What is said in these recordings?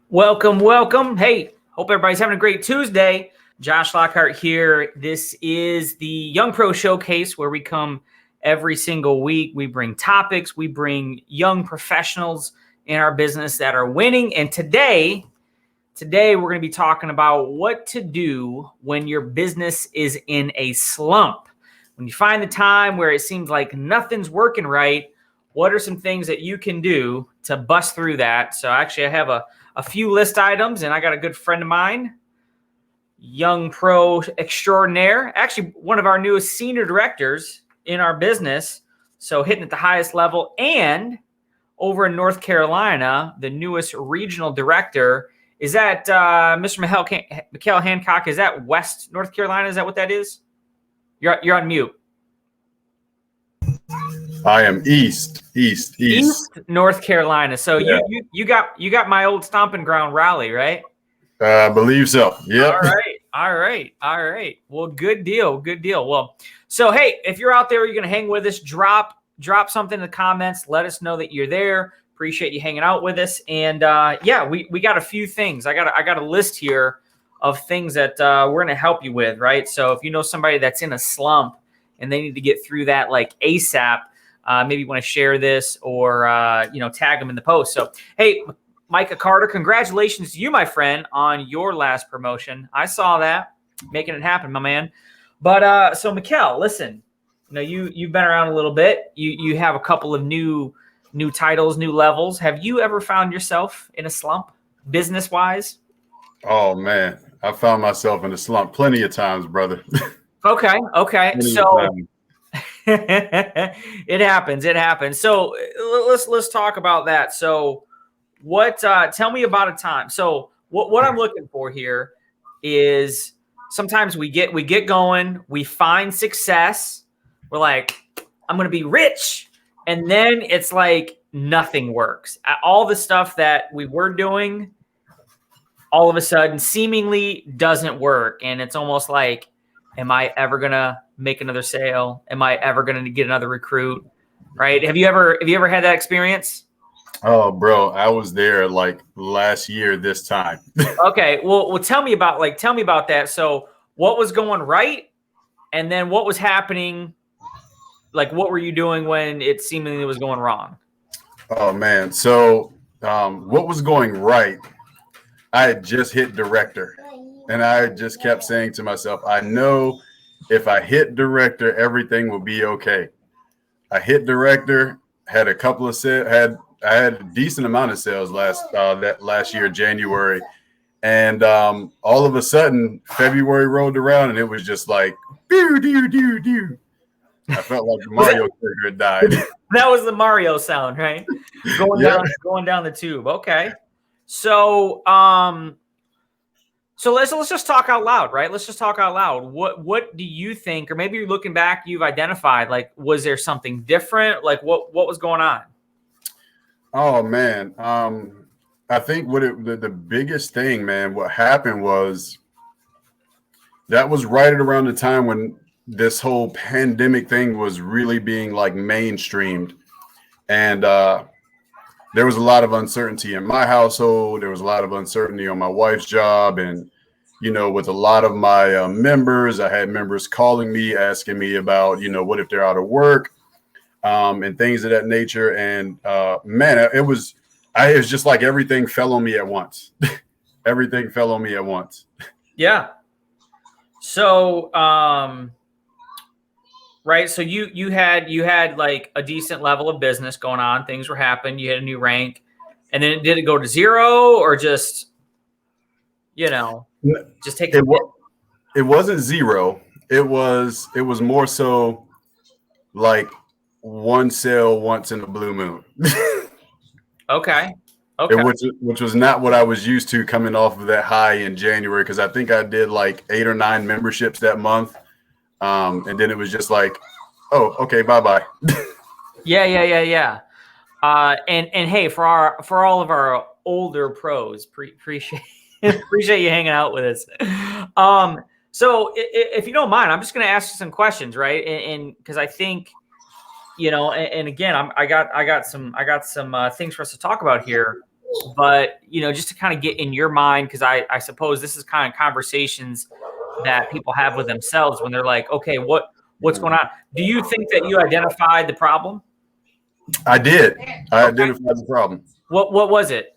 Welcome, welcome. Hey, hope everybody's having a great Tuesday. Josh Lockhart here. This is the Young Pro Showcase where we come every single week. We bring topics, we bring young professionals in our business that are winning. And today we're going to be talking about what to do when your business is in a slump. When you find the time where it seems like nothing's working right, what are some things that you can do to bust through that? So actually I have a few list items, and I got a good friend of mine, young pro extraordinaire, actually one of our newest senior directors in our business. So hitting at the highest level, and over in North Carolina, the newest regional director. Is that Mr. Michel Hancock? Is that West North Carolina? Is that what that is? You're on mute. I am East North Carolina. So yeah. you got my old stomping ground, Raleigh, right? I believe so. Yeah. All right. Well, good deal. Well, so hey, if you're out there, you're gonna hang with us. Drop something in the comments. Let us know that you're there. Appreciate you hanging out with us. And we got a few things. I got a list here of things that we're gonna help you with, right? So if you know somebody that's in a slump and they need to get through that like ASAP. Maybe you want to share this or, tag them in the post. So, hey, Micah Carter, congratulations to you, my friend, on your last promotion. I saw that, making it happen, my man. But so, Michel, listen, you've been around a little bit. You have a couple of new titles, new levels. Have you ever found yourself in a slump, business-wise? Oh, man. I found myself in a slump plenty of times, brother. Okay. So it happens. So let's talk about that. So what tell me about a time. So what I'm looking for here is sometimes we get going, we find success, we're like, I'm gonna be rich, and then it's like nothing works. All the stuff that we were doing all of a sudden seemingly doesn't work, and it's almost like, am I ever gonna make another sale? Am I ever gonna get another recruit? Right? Have you ever had that experience? Oh, bro, I was there like last year this time. Okay, well, tell me about that. So, what was going right, and then what was happening? Like, what were you doing when it seemingly was going wrong? Oh man, so what was going right? I had just hit director, and I just kept saying to myself, I know if I hit director, everything will be okay. I hit director, had a couple of I had a decent amount of sales last year, January, and all of a sudden February rolled around, and it was just like do. I felt like the Mario character had died. That was the Mario sound, right? Going down the tube. Okay, so So let's just talk out loud, right? Let's just talk out loud. What do you think, or maybe you're looking back, you've identified, like, was there something different? Like, what was going on? Oh man, I think the biggest thing, man, what happened was that was right at around the time when this whole pandemic thing was really being like mainstreamed, and there was a lot of uncertainty in my household. There was a lot of uncertainty on my wife's job. And, with a lot of my members, I had members calling me, asking me about, what if they're out of work and things of that nature. And man, it was just like everything fell on me at once. Everything fell on me at once. Yeah. So, right. So you had like a decent level of business going on. Things were happening. You had a new rank, and then did it go to zero, or just take it? It wasn't zero. It was more so like one sale once in a blue moon. Okay. Which was not what I was used to coming off of that high in January, because I think I did like 8 or 9 memberships that month. And then it was just like, oh, okay, bye-bye. Yeah. And hey, for all of our older pros, appreciate you hanging out with us. So if you don't mind, I'm just going to ask you some questions, right? And because I think, and again, I got some things for us to talk about here. but just to kind of get in your mind, because I suppose this is kind of conversations that people have with themselves when they're like, okay, what's going on? Do you think that you identified the problem? I did. I identified the problem. What was it?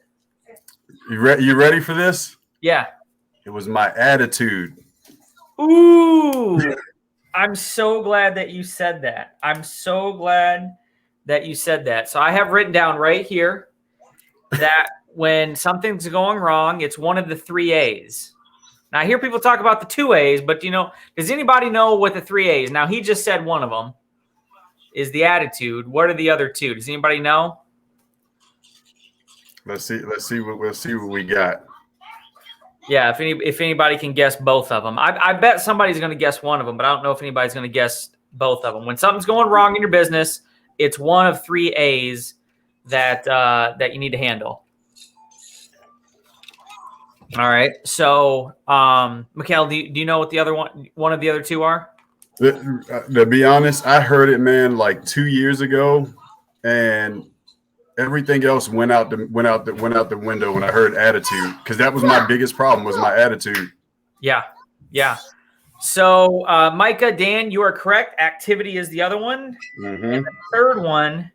You ready for this? Yeah. It was my attitude. Ooh, I'm so glad that you said that. I'm so glad that you said that. So I have written down right here that when something's going wrong, it's one of the 3 A's. Now I hear people talk about the 2 A's, but does anybody know what the 3 A's? Now he just said one of them is the attitude. What are the other 2? Does anybody know? Let's see what we got. Yeah, if anybody can guess both of them. I bet somebody's going to guess one of them, but I don't know if anybody's going to guess both of them. When something's going wrong in your business, it's one of 3 A's that you need to handle. All right. So, Michel, do you know what the other one of the other 2 are? To be honest, I heard it, man, like 2 years ago, and everything else went out the window when I heard attitude, because that was my biggest problem, was my attitude. Yeah. So, Micah, Dan, you are correct. Activity is the other one. Mm-hmm. And the third one,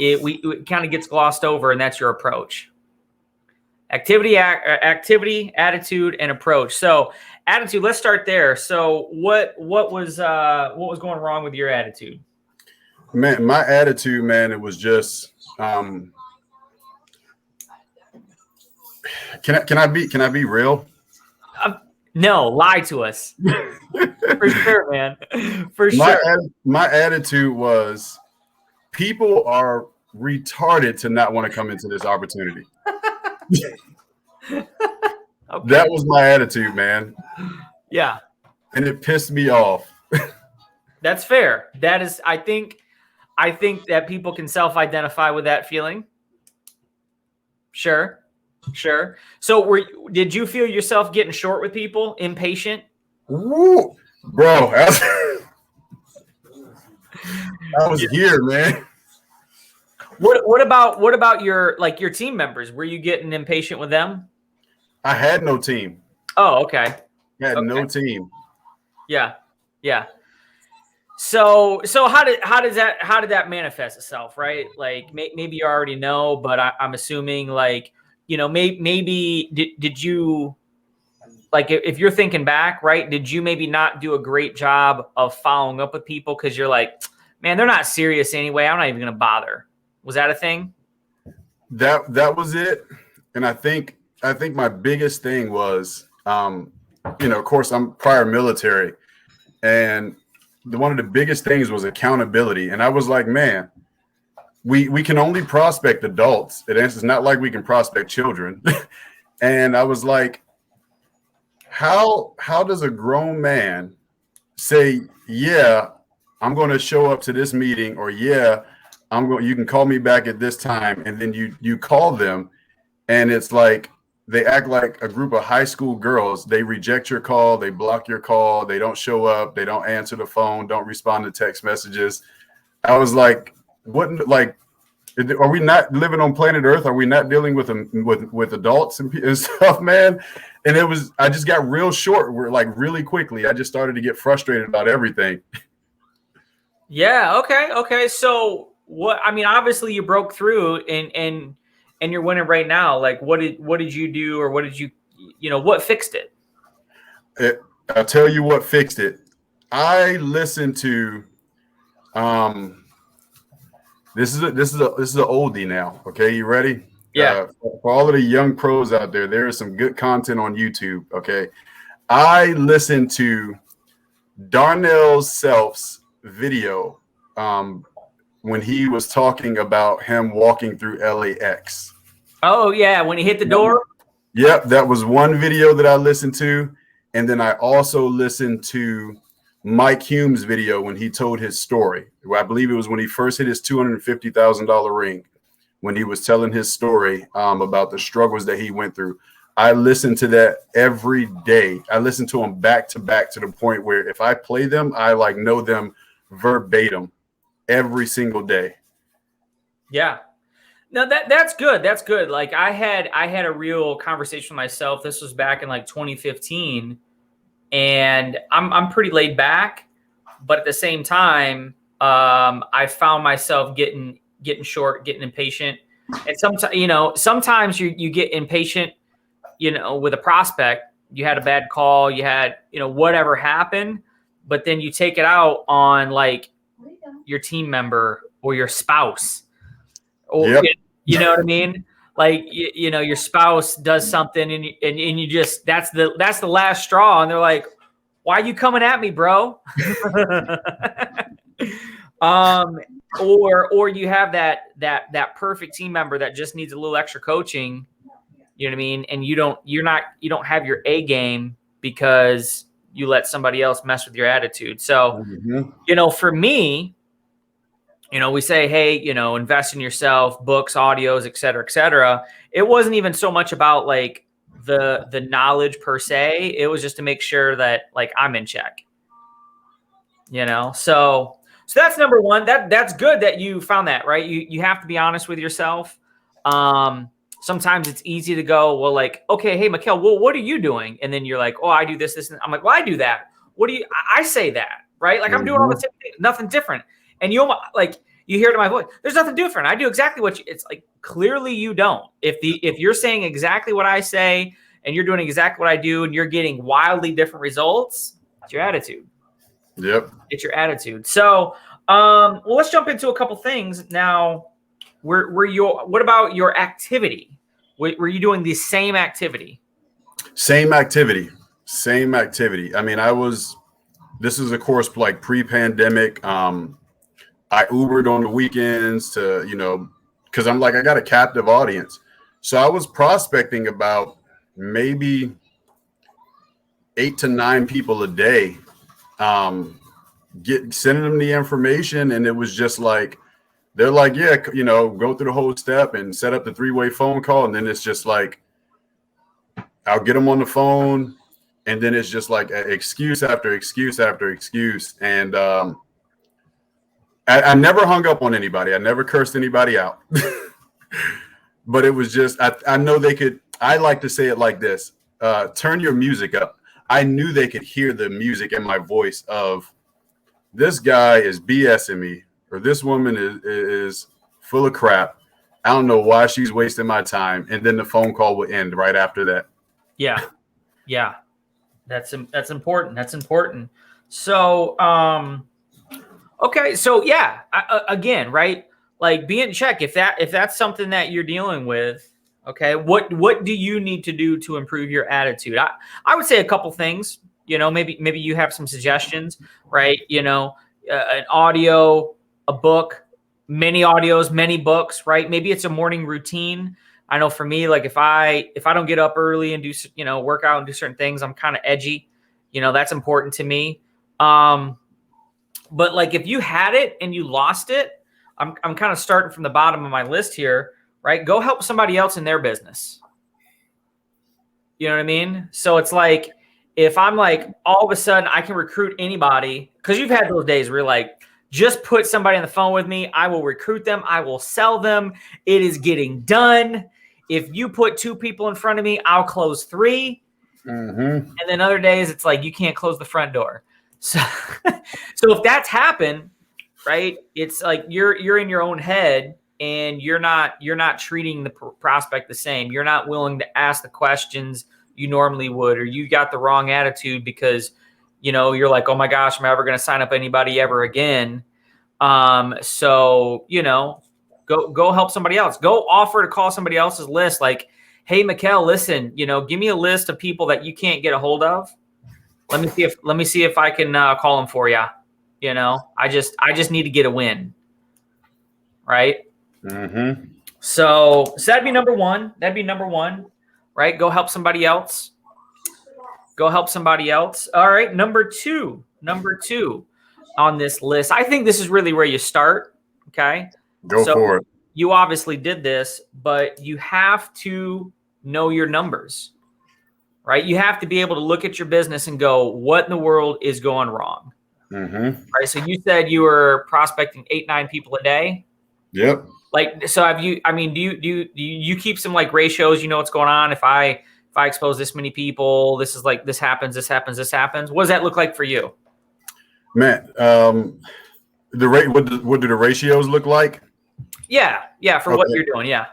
it kind of gets glossed over, and that's your approach. Activity, attitude, and approach. So, attitude. Let's start there. So, what was going wrong with your attitude? Man, my attitude, man, it was just. Can I be real? No, lie to us. For sure, man. For sure. My attitude was, people are retarded to not want to come into this opportunity. Okay. That was my attitude, man. Yeah. And it pissed me off. That's fair. That is, I think that people can self-identify with that feeling. Sure. So did you feel yourself getting short with people, impatient? Woo, bro. I was here, man. What about your team members? Were you getting impatient with them? I had no team. Oh, okay. No team. Yeah. So how did that manifest itself, right? Like maybe you already know, but I'm assuming maybe did you, like, if you're thinking back, right? Did you maybe not do a great job of following up with people because you're like, man, they're not serious anyway. I'm not even going to bother. Was that a thing? That was it. And I think my biggest thing was, of course, I'm prior military, and one of the biggest things was accountability. And I was like, man, we can only prospect adults. It's not like we can prospect children. And I was like, how does a grown man say, yeah, I'm going to show up to this meeting, or yeah, you can call me back at this time, and then you call them, and it's like they act like a group of high school girls. They reject your call, they block your call, they don't show up, they don't answer the phone, don't respond to text messages. I was like, are we not living on planet Earth? Are we not dealing with adults and stuff, man? And I just got real short. We're like really quickly. I just started to get frustrated about everything. Yeah. Okay. So obviously you broke through and you're winning right now. Like, what did you do, or what did you what fixed it? I'll tell you what fixed it. I listened to, this is an oldie now. Okay, you ready? Yeah. For all of the young pros out there, there is some good content on YouTube. Okay, I listened to Darnell Self's video when he was talking about him walking through LAX. Oh yeah, when he hit the door. Yep, that was one video that I listened to, and then I also listened to Mike Hume's video when he told his story. I believe it was when he first hit his $250,000 ring, when he was telling his story about the struggles that he went through. I listened to that every day. I listened to them back to back, to the point where if I play them, I know them verbatim every single day. Yeah. No, that's good. That's good. Like I had a real conversation with myself. This was back in like 2015, and I'm pretty laid back, but at the same time, I found myself getting short, getting impatient, and sometimes you get impatient, with a prospect. You had a bad call, you had whatever happened, but then you take it out on like your team member or your spouse. Or, Yep. you know what I mean? Like, your spouse does something and you just, that's the last straw. And they're like, why are you coming at me, bro? Or you have that perfect team member that just needs a little extra coaching, you know what I mean? And you don't have your A game because you let somebody else mess with your attitude. So, for me, we say, hey, invest in yourself, books, audios, et cetera, et cetera. It wasn't even so much about like the knowledge per se. It was just to make sure that like I'm in check, so that's number one. That's good that you found that, right? You have to be honest with yourself. Sometimes it's easy to go, well, like, okay, hey, Michel, well, what are you doing? And then you're like, oh, I do this. And I'm like, well, I do that. I say that, right? Like I'm doing all the same thing, nothing different. And you hear it in my voice. There's nothing different. I do exactly it's like, clearly you don't. If you're saying exactly what I say and you're doing exactly what I do and you're getting wildly different results, it's your attitude. Yep. It's your attitude. So, well, let's jump into a couple things now. What about your activity? Were you doing the same activity? Same activity. I mean, this is of course like pre-pandemic. I Ubered on the weekends to, because I'm like, I got a captive audience. So I was prospecting about maybe 8 to 9 people a day, sending them the information. And it was just like, they're like, yeah, go through the whole step and set up the 3-way phone call. And then it's just like, I'll get them on the phone. And then it's just like excuse after excuse after excuse. And, I never hung up on anybody. I never cursed anybody out. But it was just, I know they could, I like to say it like this, turn your music up. I knew they could hear the music in my voice of this guy is BSing me or this woman is full of crap. I don't know why she's wasting my time. And then the phone call would end right after that. Yeah. Yeah. That's important. That's important. So, okay, so yeah, again, right? Like be in check. If that's something that you're dealing with, okay, what do you need to do to improve your attitude? I would say a couple things. Maybe you have some suggestions, right? An audio, a book, many audios, many books, right? Maybe it's a morning routine. I know for me, like if I don't get up early and do work out and do certain things, I'm kind of edgy. That's important to me. But like if you had it and you lost it, I'm kind of starting from the bottom of my list here, right? Go help somebody else in their business. You know what I mean? So it's like if I'm like all of a sudden I can recruit anybody, because you've had those days where you're like, just put somebody on the phone with me. I will recruit them. I will sell them. It is getting done. If you put 2 people in front of me, I'll close 3. And then other days it's like you can't close the front door. So if that's happened, right, it's like you're in your own head and you're not treating the prospect the same. You're not willing to ask the questions you normally would, or you got the wrong attitude because, you're like, oh my gosh, am I ever going to sign up anybody ever again? So, go help somebody else. Go offer to call somebody else's list. Like, hey, Michel, listen, give me a list of people that you can't get a hold of. Let me see if I can call them for you. I just need to get a win. Right. So that'd be number one. Right. Go help somebody else. All right. Number two on this list. I think this is really where you start. Okay. Go for it. You obviously did this, but you have to know your numbers. Right? You have to be able to look at your business and go, what in the world is going wrong? Right. So you said you were prospecting 8-9 people a day. Yep. Like, so have you? I mean, do you keep some like ratios? You know what's going on. If I expose this many people, this is like this happens, this happens, this happens. What does that look like for you? Man, the rate. What do the ratios look like? Yeah, for what Okay. you're doing. Yeah.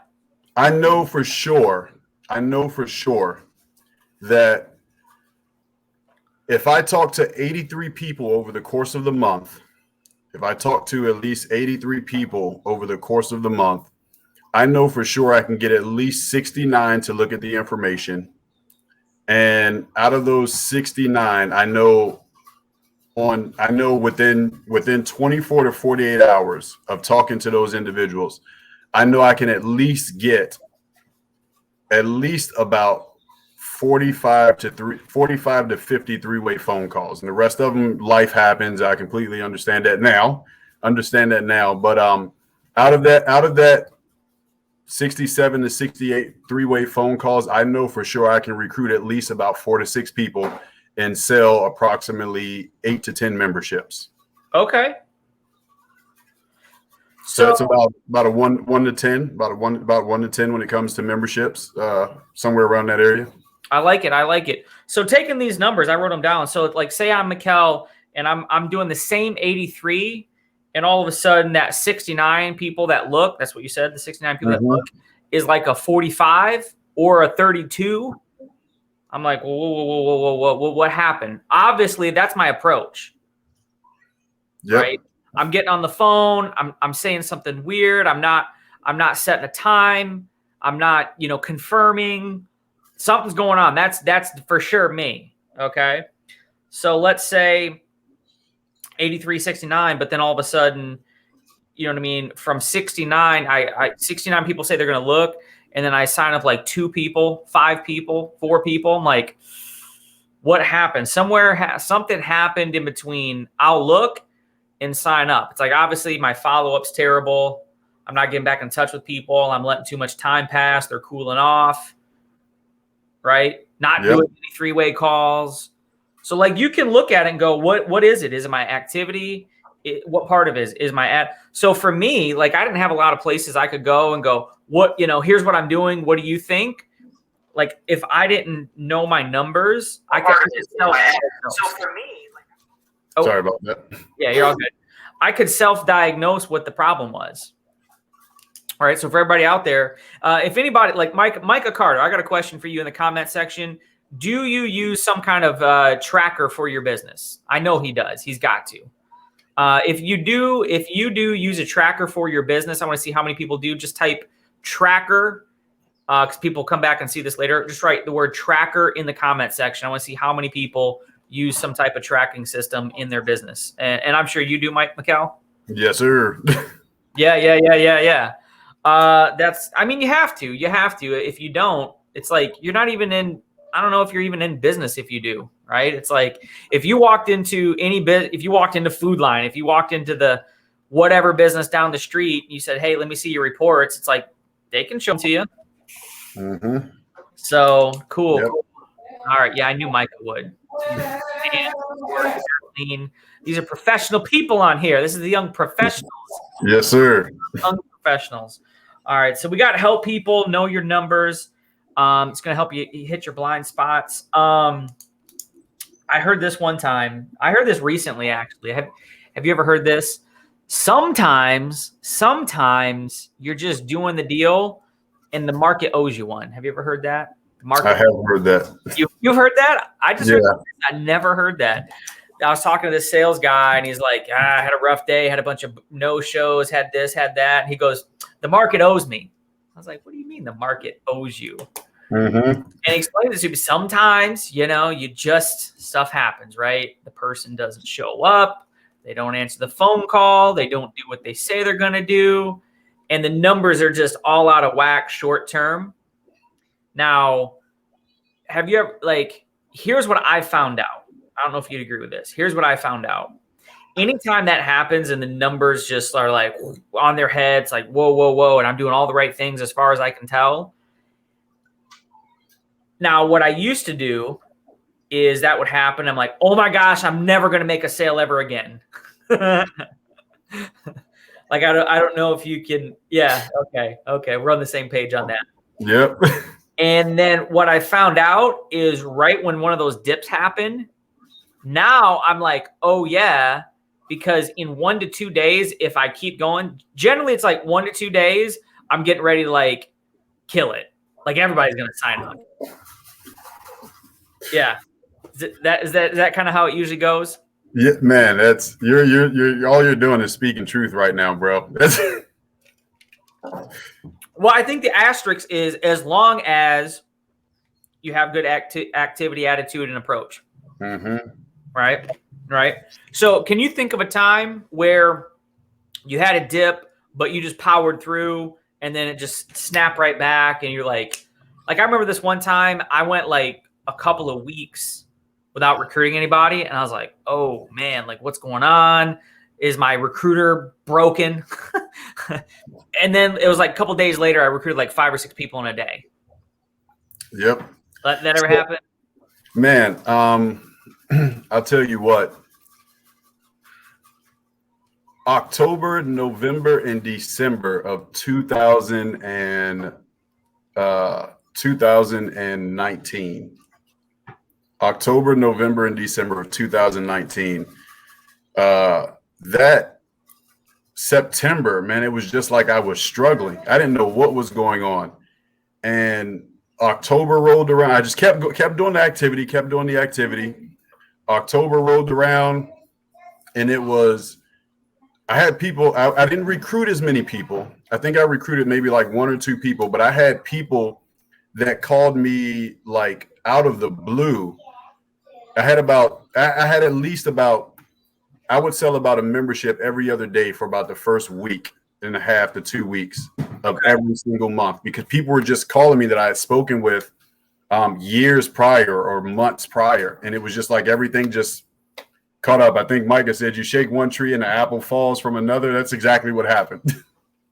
I know for sure. I know for sure that if I talk to 83 people over the course of the month, if I talk to at least 83 people over the course of the month, I know for sure I can get at least 69 to look at the information. And out of those 69, I know within 24 to 48 hours of talking to those individuals, I know I can at least get at least about 45 to 50 three-way phone calls, and the rest of them, life happens. I completely understand that now. But out of that 67 to 68 three-way phone calls, I know for sure I can recruit at least about 4 to 6 people and sell approximately 8 to 10 memberships. Okay. So it's about a one to 10, about 1 to 10 when it comes to memberships, somewhere around that area. I like it. So taking these numbers, I wrote them down. So like, say I'm Michel and I'm doing the same 83, and all of a sudden that 69 people that look, that's what you said, the 69 people that look is like a 45 or a 32. I'm like, whoa, what happened? Obviously, that's my approach. Yep. Right? I'm getting on the phone. I'm saying something weird. I'm not setting a time. I'm not, confirming. Something's going on. That's for sure me. Okay. So let's say 83, 69, but then all of a sudden, you know what I mean? From 69, 69 people say they're going to look, and then I sign up like 2 people, 5 people, 4 people. I'm like, what happened? Something happened in between. I'll look and sign up. It's like, obviously my follow-up's terrible. I'm not getting back in touch with people. I'm letting too much time pass. They're cooling off. Right? Not doing any 3-way calls. So like, you can look at it and go, what is it? Is it my activity? What part of it is my ad? So for me, like, I didn't have a lot of places I could go and go, here's what I'm doing. What do you think? Like, if I didn't know my numbers, I could self-diagnose. So for me, sorry about that. Yeah, you're all good. I could self-diagnose what the problem was. All right. So for everybody out there, if anybody like Micah Carter, I got a question for you in the comment section. Do you use some kind of tracker for your business? I know he does. He's got to. If you do use a tracker for your business, I want to see how many people do. Just type tracker, because people come back and see this later. Just write the word tracker in the comment section. I want to see how many people use some type of tracking system in their business. And I'm sure you do, Michel. Yes, sir. Yeah. You have to. If you don't, it's like you're not even in. I don't know if you're even in business if you do, right? It's like if you walked into if you walked into Food Line, if you walked into the whatever business down the street, and you said, "Hey, let me see your reports." It's like they can show them to you. Mm-hmm. So cool. Yep. Cool. All right, yeah, I knew Micah would. These are professional people on here. This is the young professionals. Yes, sir. Young professionals. All right, so we got to help people know your numbers. It's going to help you hit your blind spots. I heard this one time. I heard this recently, actually. Have you ever heard this? Sometimes you're just doing the deal and the market owes you one. Have you ever heard that? I have heard that. You've heard that? I just heard that. I never heard that. I was talking to this sales guy, and he's like, I had a rough day, had a bunch of no-shows, had this, had that. And he goes, the market owes me. I was like, what do you mean the market owes you? Mm-hmm. And he explained this to me. Sometimes, stuff happens, right? The person doesn't show up. They don't answer the phone call. They don't do what they say they're going to do. And the numbers are just all out of whack short term. Now, have you ever, here's what I found out. I don't know if you'd agree with this. Here's what I found out. Anytime that happens and the numbers just are like on their heads, like, whoa, and I'm doing all the right things as far as I can tell. Now, what I used to do is that would happen. I'm like, oh my gosh, I'm never going to make a sale ever again. I don't know if you can. Yeah. Okay. We're on the same page on that. Yep. And then what I found out is right when one of those dips happened, now I'm like, oh yeah, because in 1 to 2 days, if I keep going, generally it's like 1 to 2 days, I'm getting ready to like kill it. Like everybody's gonna sign up. Yeah. Is that kind of how it usually goes? Yeah, man, that's you're all you're doing is speaking truth right now, bro. That's Well, I think the asterisk is as long as you have good activity, attitude, and approach. mm-hmm. Right. So can you think of a time where you had a dip, but you just powered through and then it just snapped right back and you're like I remember this one time I went like a couple of weeks without recruiting anybody. And I was like, oh man, like what's going on? Is my recruiter broken? And then it was like a couple of days later, I recruited like 5 or 6 people in a day. Yep. That ever happen? Man, I'll tell you what. October, November, and December of 2019. October, November, and December of 2019. That September, man, it was just like I was struggling. I didn't know what was going on. And October rolled around. I just kept doing the activity, October rolled around, and it was I had people. I didn't recruit as many people. I think I recruited maybe like 1 or 2 people, but I had people that called me like out of the blue. I had at least about, I would sell about a membership every other day for about the first week and a half to 2 weeks of every single month, because people were just calling me that I had spoken with years prior or months prior. And it was just like everything just caught up. I think Micah said you shake one tree and the apple falls from another. That's exactly what happened.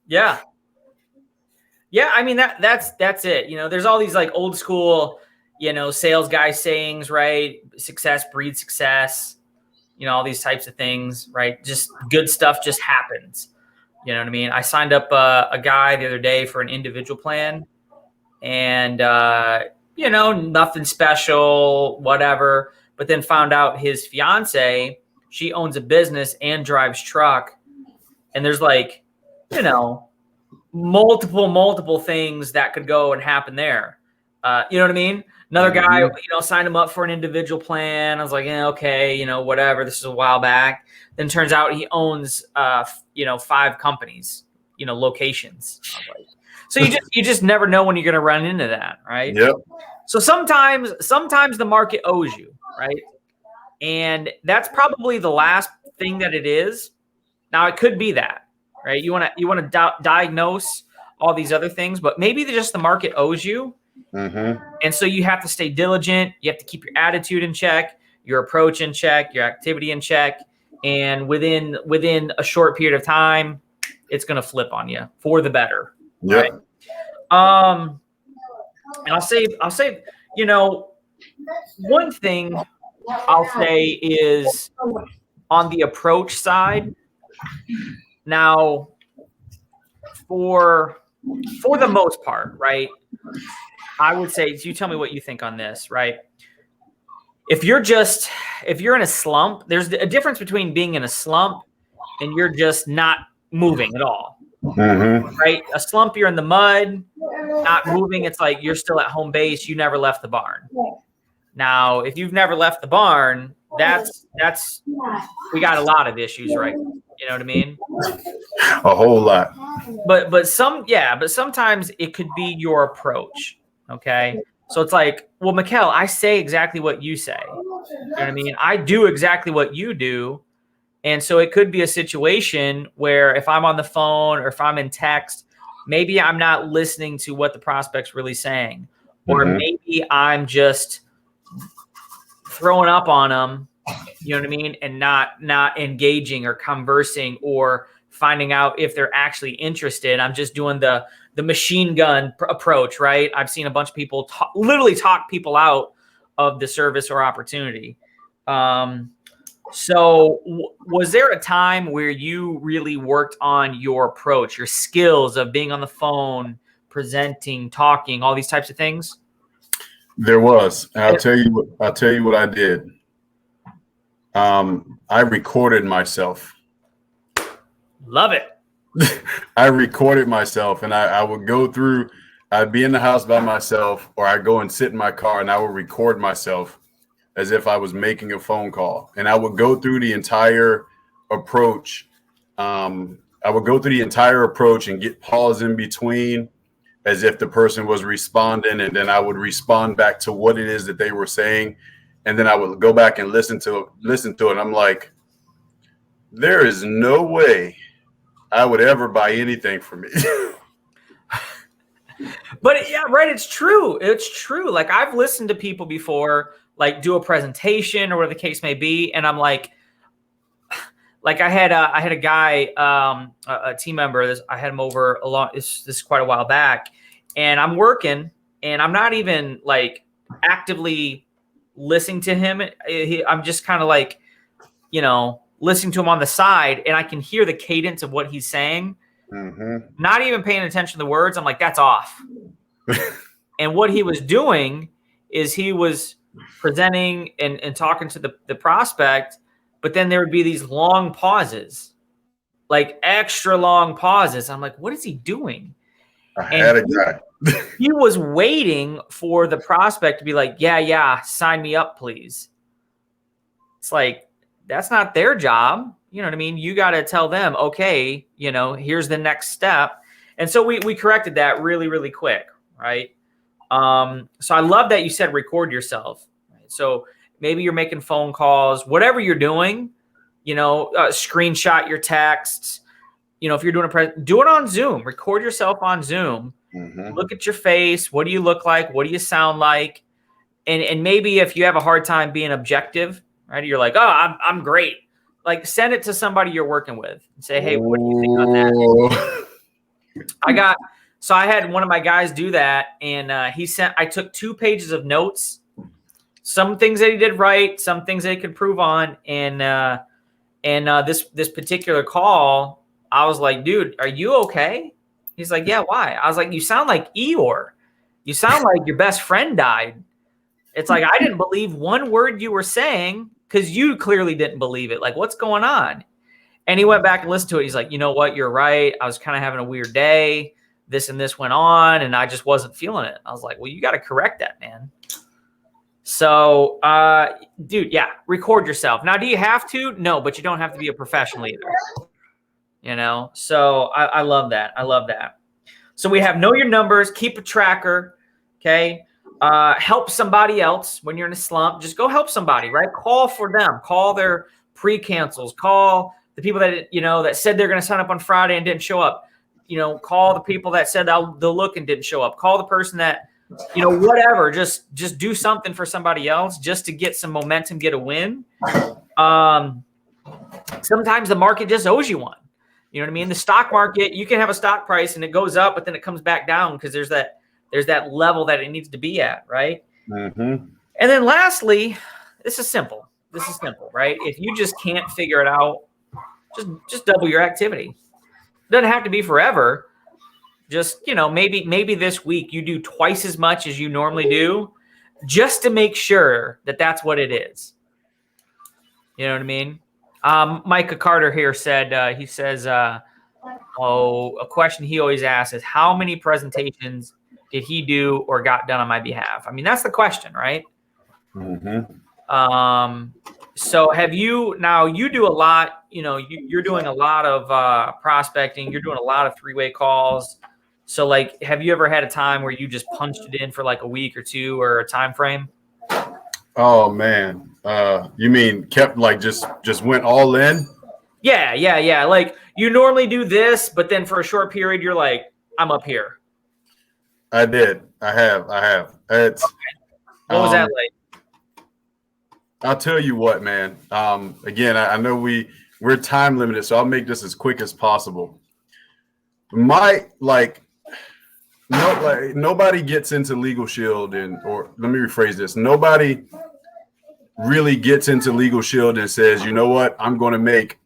Yeah. Yeah. I mean, that's it. You know, there's all these like old school, you know, sales guy sayings, right? Success breeds success, you know, all these types of things, right? Just good stuff just happens. You know what I mean? I signed up a guy the other day for an individual plan and, you know, nothing special, whatever. But then found out his fiance, she owns a business and drives truck. And there's like, you know, multiple things that could go and happen there. You know what I mean? Another guy, you know, signed him up for an individual plan. I was like, yeah, okay, you know, whatever. This is a while back. Then turns out he owns, you know, 5 companies, you know, locations. So you just never know when you're going to run into that, right? Yep. So sometimes the market owes you, right? And that's probably the last thing that it is. Now it could be that, right? You want to diagnose all these other things, but maybe just the market owes you. Mm-hmm. And so you have to stay diligent. You have to keep your attitude in check, your approach in check, your activity in check. And within a short period of time, it's going to flip on you for the better. Yep. Right? And I'll say, you know, one thing I'll say is on the approach side. Now, for the most part, right? I would say, you tell me what you think on this, right? If you're in a slump, there's a difference between being in a slump and you're just not moving at all. Mm-hmm. Right? A slump, you're in the mud, not moving. It's like you're still at home base. You never left the barn. Now, if you've never left the barn, that's we got a lot of issues, right? You know what I mean? A whole lot. But sometimes it could be your approach. Okay. So it's like, well, Michel, I say exactly what you say. You know what I mean? I do exactly what you do. And so it could be a situation where if I'm on the phone or if I'm in text, maybe I'm not listening to what the prospect's really saying. Or maybe I'm just throwing up on them, you know what I mean? And not engaging or conversing or finding out if they're actually interested. I'm just doing the machine gun approach, right? I've seen a bunch of people literally talk people out of the service or opportunity. So was there a time where you really worked on your approach, your skills of being on the phone, presenting, talking, all these types of things? There was. And I'll tell you what I did. I recorded myself. Love it. I recorded myself, and I would go through. I'd be in the house by myself, or I'd go and sit in my car, and I would record myself as if I was making a phone call, and I would go through the entire approach. I would go through the entire approach and get pause in between, as if the person was responding, and then I would respond back to what it is that they were saying, and then I would go back and listen to it. I'm like, there is no way I would ever buy anything from it. But yeah, right. It's true. It's true. Like I've listened to people before, like do a presentation or whatever the case may be. And I'm like I had a guy, a team member, I had him over a lot. This is quite a while back, and I'm working and I'm not even like actively listening to him. I'm just kind of like, listening to him on the side, and I can hear the cadence of what he's saying. Mm-hmm. Not even paying attention to the words. I'm like, that's off. And what he was doing is he was presenting and talking to the prospect, but then there would be these long pauses, like extra long pauses. I'm like, what is he doing? I had a guy. He was waiting for the prospect to be like, yeah, sign me up, please. It's like, that's not their job. You know what I mean? You got to tell them, okay, here's the next step. And so we corrected that really, really quick, right? So I love that you said record yourself. Right? So maybe you're making phone calls, whatever you're doing, screenshot your texts. If you're doing do it on Zoom. Record yourself on Zoom. Mm-hmm. Look at your face. What do you look like? What do you sound like? And maybe if you have a hard time being objective, right? You're like, oh, I'm great. Like send it to somebody you're working with and say, hey, what do you think on that? So I had one of my guys do that, and I took 2 pages of notes, some things that he did right, some things that he could improve on. And this particular call, I was like, dude, are you okay? He's like, yeah, why? I was like, you sound like Eeyore. You sound like your best friend died. It's like, I didn't believe one word you were saying because you clearly didn't believe it. Like, what's going on? And he went back and listened to it. He's like, you know what? You're right. I was kind of having a weird day. This and this went on, and I just wasn't feeling it. I was like, well, you got to correct that, man. So, dude, yeah, record yourself. Now, do you have to? No, but you don't have to be a professional either. So I love that. I love that. So we have know your numbers, keep a tracker, okay? Help somebody else when you're in a slump. Just go help somebody, right? Call for them. Call their pre-cancels. Call the people that, that said they're going to sign up on Friday and didn't show up. Call the people that said they'll look and didn't show up. Call the person that, whatever. Just do something for somebody else just to get some momentum, get a win. Sometimes the market just owes you one. You know what I mean? The stock market, you can have a stock price and it goes up, but then it comes back down because there's that level that it needs to be at, right? Mm-hmm. And then lastly, this is simple, right? If you just can't figure it out, just double your activity. It doesn't have to be forever. Just, maybe this week you do twice as much as you normally do just to make sure that that's what it is. You know what I mean? Micah Carter here said, a question he always asks is how many presentations did he do or got done on my behalf? I mean, that's the question, right? Mm-hmm. So have you, now you do a lot, you're doing a lot of prospecting. You're doing a lot of 3-way calls. So like, have you ever had a time where you just punched it in for like a week or 2 or a time frame? Oh man. You mean kept like just went all in? Yeah. Like you normally do this, but then for a short period, you're like, I'm up here. I did. I have. It's okay. What was that like? I'll tell you what, man. Again, I know we're time limited, so I'll make this as quick as possible. Nobody gets into Legal Shield or let me rephrase this. Nobody really gets into Legal Shield and says, you know what, I'm going to make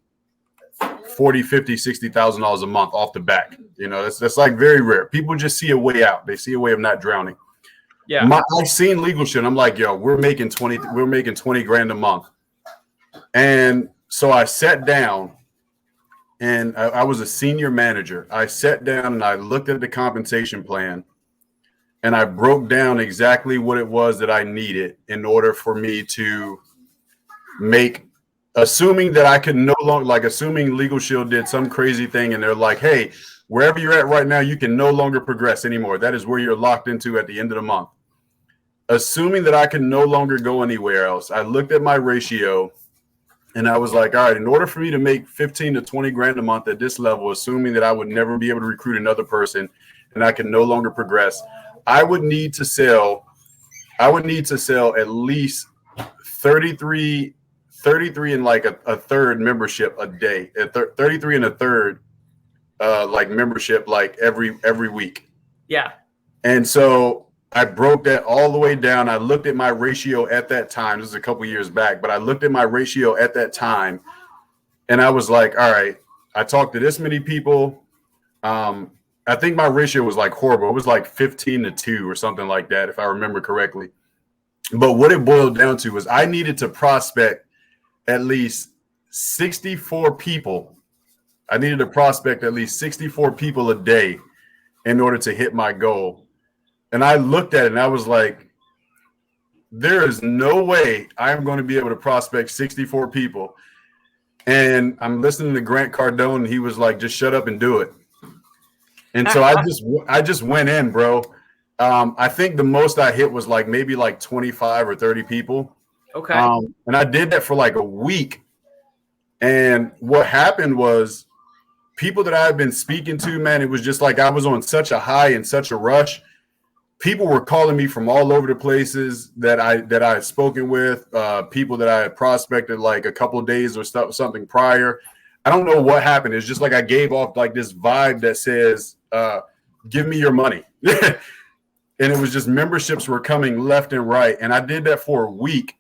40, 50, $60,000 a month off the back. You know, that's like very rare. People just see a way out. They see a way of not drowning. Yeah. I've seen Legal Shield. I'm like, yo, we're making 20 grand a month. And so I sat down, and I was a senior manager. I sat down and I looked at the compensation plan, and I broke down exactly what it was that I needed in order for me to make, assuming that I could no longer, like assuming Legal Shield did some crazy thing and they're like, hey, wherever you're at right now, you can no longer progress anymore. That is where you're locked into at the end of the month. Assuming that I can no longer go anywhere else, I looked at my ratio and I was like, all right, in order for me to make 15 to 20 grand a month at this level, assuming that I would never be able to recruit another person and I can no longer progress, I would need to sell at least 33 and like a third membership a day, 33 and a third like membership like every week. Yeah. And so I broke that all the way down. I looked at my ratio at that time. This is a couple years back, but I looked at my ratio at that time and I was like, all right, I talked to this many people. I think my ratio was like horrible. It was like 15-2 or something like that, if I remember correctly. But what it boiled down to was I needed to prospect at least 64 people. I needed to prospect at least 64 people a day in order to hit my goal. And I looked at it and I was like, there is no way I'm going to be able to prospect 64 people. And I'm listening to Grant Cardone and he was like, just shut up and do it. And so I just went in, bro. I think the most I hit was like maybe like 25 or 30 people. Okay. And I did that for like a week. And what happened was people that I had been speaking to, man, it was just like I was on such a high and such a rush. People were calling me from all over the places that I had spoken with, people that I had prospected like a couple of days or something prior. I don't know what happened. It's just like I gave off like this vibe that says, give me your money. And it was just memberships were coming left and right. And I did that for a week.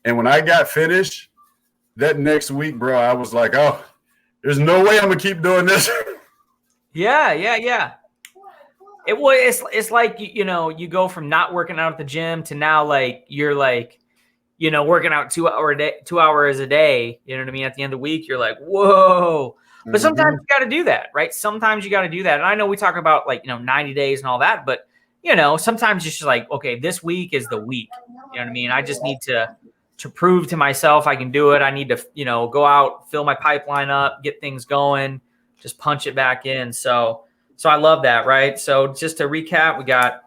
And when I got finished that next week, bro, I was like, oh, there's no way I'm going to keep doing this. Yeah. It's like, you know, you go from not working out at the gym to now like you're like, you know, working out 2 hours a day, you know what I mean? At the end of the week, you're like, whoa. But sometimes you got to do that, right? Sometimes you got to do that. And I know we talk about like, you know, 90 days and all that, but you know, sometimes it's just like, okay, this week is the week. You know what I mean? I just need to prove to myself I can do it. I need to, you know, go out, fill my pipeline up, get things going, just punch it back in. So I love that, right? So just to recap, we got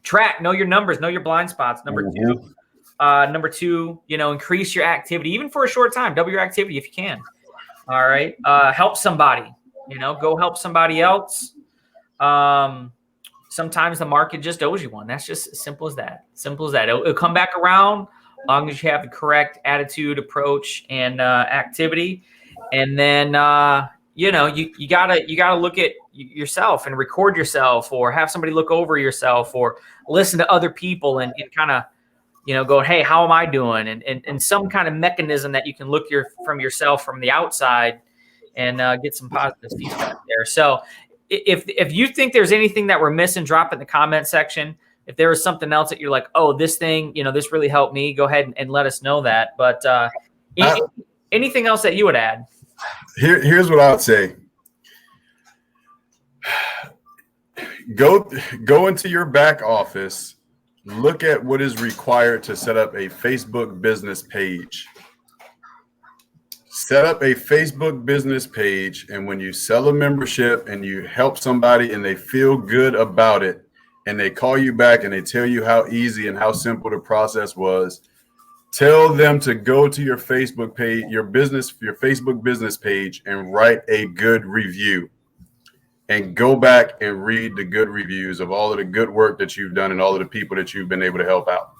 track, know your numbers, know your blind spots. Number two, you know, increase your activity, even for a short time, double your activity if you can. All right. Help somebody, you know, go help somebody else. Sometimes the market just owes you one. That's just as simple as that. It'll come back around as long as you have the correct attitude, approach, and activity. And then, you know, you gotta look at yourself and record yourself, or have somebody look over yourself, or listen to other people and kind of, you know, go, hey, how am I doing? And some kind of mechanism that you can look from yourself from the outside and get some positive feedback there. So if you think there's anything that we're missing, drop it in the comment section. If there is something else that you're like, oh, this thing, you know, this really helped me, go ahead and let us know that. But anything else that you would add? Here's what I would say. Go into your back office, look at what is required to set up a Facebook business page. Set up a Facebook business page, and when you sell a membership and you help somebody and they feel good about it, and they call you back and they tell you how easy and how simple the process was, tell them to go to your Facebook page, your Facebook business page, and write a good review. And go back and read the good reviews of all of the good work that you've done and all of the people that you've been able to help out.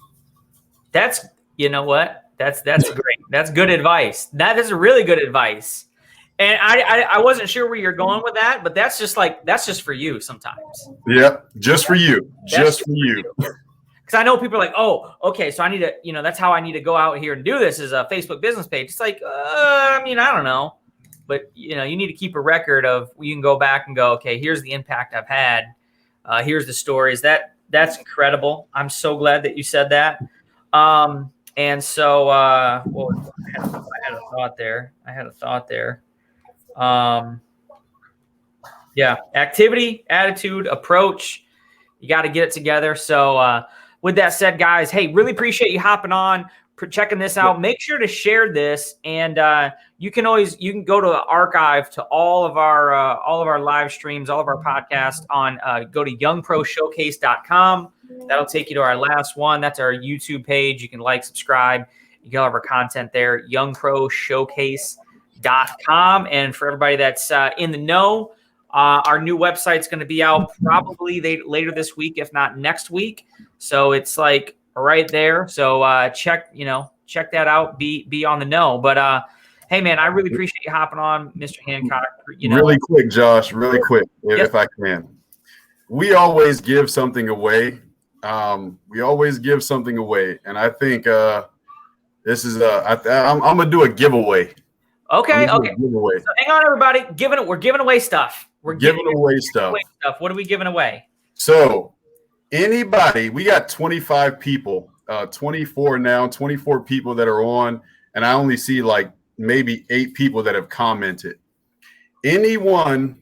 That's, you know what? That's great. That's good advice. That is really good advice. And I wasn't sure where you're going with that, but that's just for you sometimes. Yep. Just for you. Just for you. because I know people are like, oh, okay, so I need to, that's how I need to go out here and do this is a Facebook business page. It's like, I don't know. But, you need to keep a record of, you can go back and go, okay, here's the impact I've had. Here's the stories. That's incredible. I'm so glad that you said that. And so, I had a thought there. Yeah, activity, attitude, approach. You got to get it together. So, with that said, guys, hey, really appreciate you hopping on, checking this out. Make sure to share this, and you can go to the archive to all of our live streams, all of our podcasts on go to youngproshowcase.com. That'll take you to our last one. That's our YouTube page. You can subscribe. You get all of our content there, youngproshowcase.com. And for everybody that's in the know, our new website's going to be out probably later this week, if not next week. So it's right there. So check that out. Be on the know. But hey, man, I really appreciate you hopping on, Mr. Hancock. Really quick, Josh. Really quick, if I can. We always give something away. And I think this is I'm gonna do a giveaway. Okay. So hang on, everybody. We're giving away stuff. We're giving away stuff. What are we giving away? So anybody, we got 25 people, 24 now, 24 people that are on, and I only see maybe 8 people that have commented. Anyone,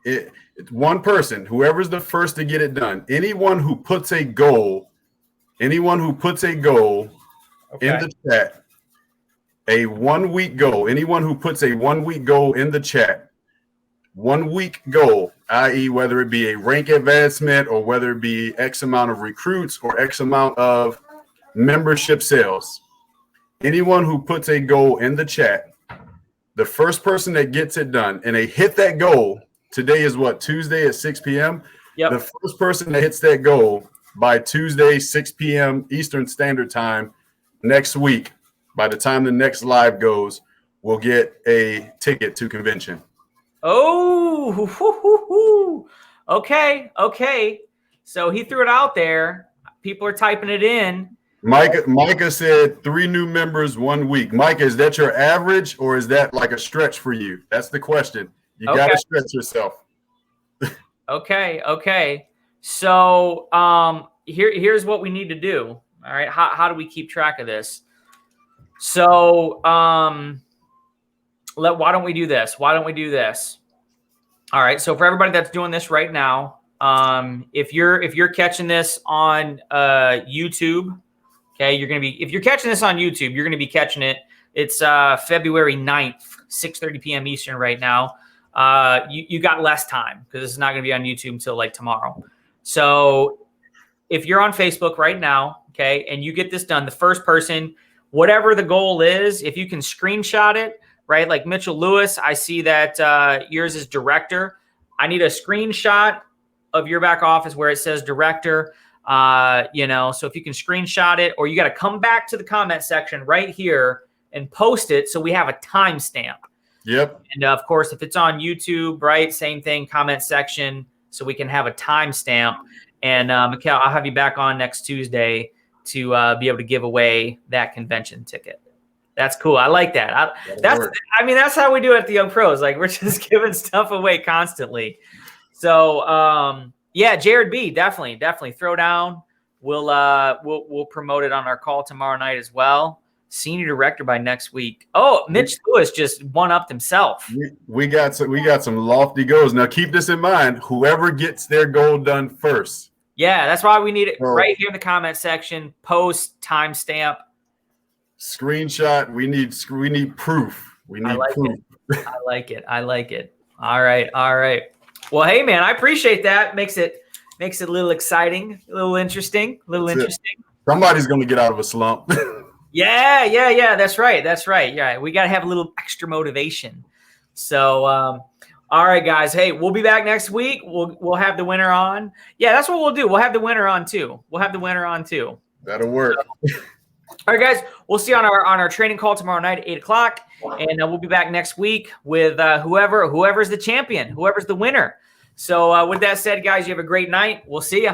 it's one person, whoever's the first to get it done. Anyone who puts a goal in the chat, a 1 week goal. Anyone who puts a 1 week goal in the chat, 1 week goal, i.e. whether it be a rank advancement or whether it be X amount of recruits or X amount of membership sales. Anyone who puts a goal in the chat, the first person that gets it done and they hit that goal, today is Tuesday at 6 p.m. Yep. The first person that hits that goal by Tuesday, 6 p.m. Eastern Standard Time next week, by the time the next live goes, will get a ticket to convention. Oh, okay. So he threw it out there. People are typing it in. Micah said 3 new members 1 week. Micah, is that your average or is that a stretch for you? That's the question. You got to stretch yourself. Okay. So here's what we need to do. All right. How do we keep track of this? So why don't we do this? All right. So for everybody that's doing this right now, if you're catching this on YouTube, okay, if you're catching this on YouTube, you're gonna be catching it. It's February 9th, 6:30 p.m. Eastern right now. You got less time because this is not gonna be on YouTube until tomorrow. So if you're on Facebook right now, okay, and you get this done, the first person, whatever the goal is, if you can screenshot it, right? Like Mitchell Lewis, I see that yours is director. I need a screenshot of your back office where it says director. So if you can screenshot it, or you got to come back to the comment section right here and post it so we have a timestamp. Yep. And of course, if it's on YouTube, right, same thing, comment section, so we can have a timestamp. And Michel, I'll have you back on next Tuesday to be able to give away that convention ticket. That's cool. I like that. That's how we do it at the Young Pros. We're just giving stuff away constantly. So, Jared B, definitely throw down. We'll promote it on our call tomorrow night as well. Senior director by next week. Oh, Mitch Lewis just one-upped himself. We got some lofty goals. Now keep this in mind. Whoever gets their goal done first. Yeah, that's why we need it right here in the comment section. Post, timestamp. Screenshot. We need proof. We need proof. I like it. All right. Well, hey man, I appreciate that. Makes it a little exciting, a little interesting. Somebody's gonna get out of a slump. Yeah. That's right. Yeah, we gotta have a little extra motivation. So, all right, guys. Hey, we'll be back next week. We'll have the winner on. Yeah, that's what we'll do. We'll have the winner on too. That'll work. All right, guys. We'll see you on our training call tomorrow night at 8:00, and we'll be back next week with whoever's the champion, whoever's the winner. So with that said, guys, you have a great night. We'll see you.